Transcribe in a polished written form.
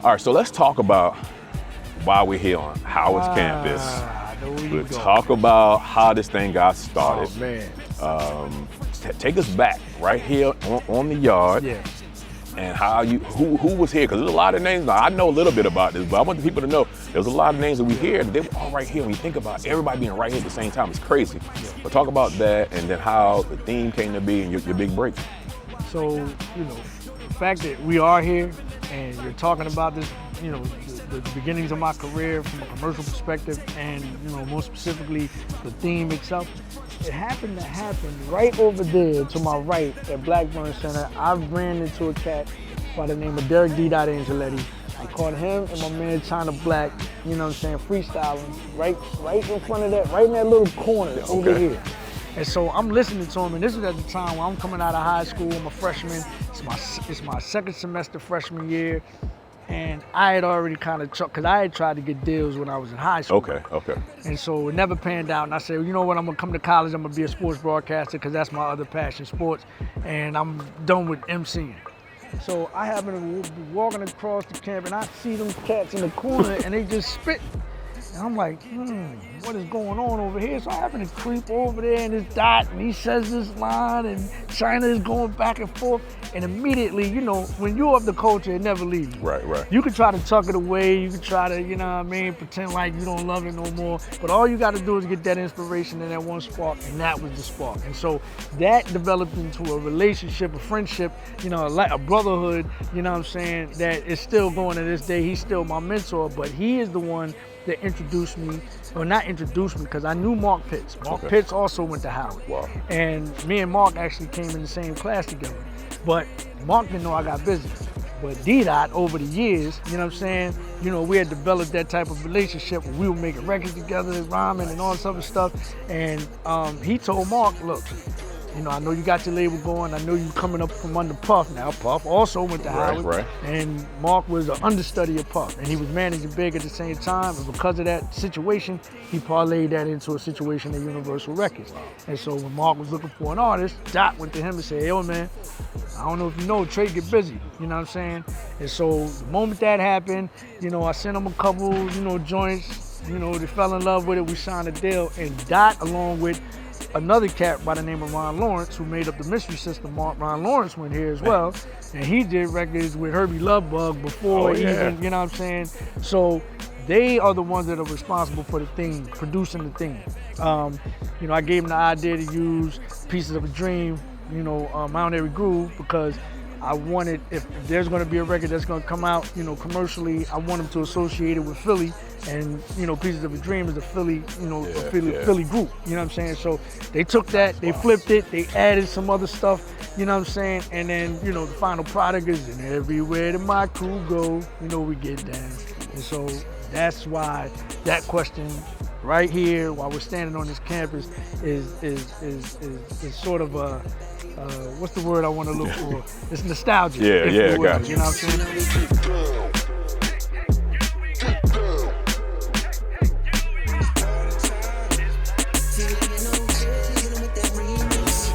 All right, so let's talk about why we're here on Howard's campus. We'll talk about how this thing got started. Oh, man. Take us back right here on the yard. Yeah. And how who was here? Because there's a lot of names. Now, I know a little bit about this, but I want the people to know there's a lot of names that we hear. They were all right here. When you think about everybody being right here at the same time, it's crazy. Yeah. But talk about that and then how the theme came to be and your big break. So, you know, the fact that we are here and you're talking about this, you know, the beginnings of my career from a commercial perspective and, you know, more specifically, the theme itself, it happened to happen right over there to my right at Blackburn Center. I ran into a cat by the name of Derek D. Angeletti. I caught him and my man China Black, you know what I'm saying, freestyling right in front of that, right in that little corner over here. And so I'm listening to him, and this is at the time when I'm coming out of high school. I'm a freshman. It's my second semester freshman year. And I had already kind of, because I had tried to get deals when I was in high school. Okay. And so it never panned out. And I said, well, you know what, I'm going to come to college. I'm going to be a sports broadcaster because that's my other passion, sports. And I'm done with emceeing. So I happen to be walking across the camp, and I see them cats in the corner, and they just spitting. And I'm like, what is going on over here? So I happen to creep over there, and it's Dot, and he says this line, and China is going back and forth. And immediately, you know, when you're of the culture, it never leaves you. Right. You can try to tuck it away. You can try to, you know what I mean, pretend like you don't love it no more. But all you got to do is get that inspiration and that one spark, and that was the spark. And so that developed into a relationship, a friendship, you know, a brotherhood, you know what I'm saying, that is still going to this day. He's still my mentor, but he is the one that introduced me, or not introduced me, because I knew Mark Pitts. Mark Pitts also went to Howard. Wow. And me and Mark actually came in the same class together. But Mark didn't know I got business. But D-Dot, over the years, you know what I'm saying, you know, we had developed that type of relationship where we were making records together, rhyming and all this other stuff. And he told Mark, look, you know, I know you got your label going. I know you coming up from under Puff now. Puff also went to Howard. Right. And Mark was an understudy of Puff. And he was managing Big at the same time. And because of that situation, he parlayed that into a situation at Universal Records. And so when Mark was looking for an artist, Dot went to him and said, yo, man, I don't know if you know, Trey get busy. You know what I'm saying? And so the moment that happened, you know, I sent him a couple, you know, joints. You know, they fell in love with it. We signed a deal. And Dot, along with another cat by the name of Ron Lawrence, who made up the Mystery System. Ron Lawrence went here as well, and he did records with Herbie Lovebug before even, you know what I'm saying? So they are the ones that are responsible for the theme, producing the theme. You know, I gave them the idea to use Pieces of a Dream, you know, Mount Airy Groove, because I wanted, if there's going to be a record that's going to come out, you know, commercially, I want them to associate it with Philly. And, you know, Pieces of a Dream is a Philly, you know, Philly group. You know what I'm saying? So they took that, they flipped it, they added some other stuff, you know what I'm saying? And then, you know, the final product is, and everywhere that my crew go, you know, we get down. And so that's why that question right here, while we're standing on this campus, is sort of a, what's the word I want to look for? It's nostalgia. Yeah, got you know what I'm saying?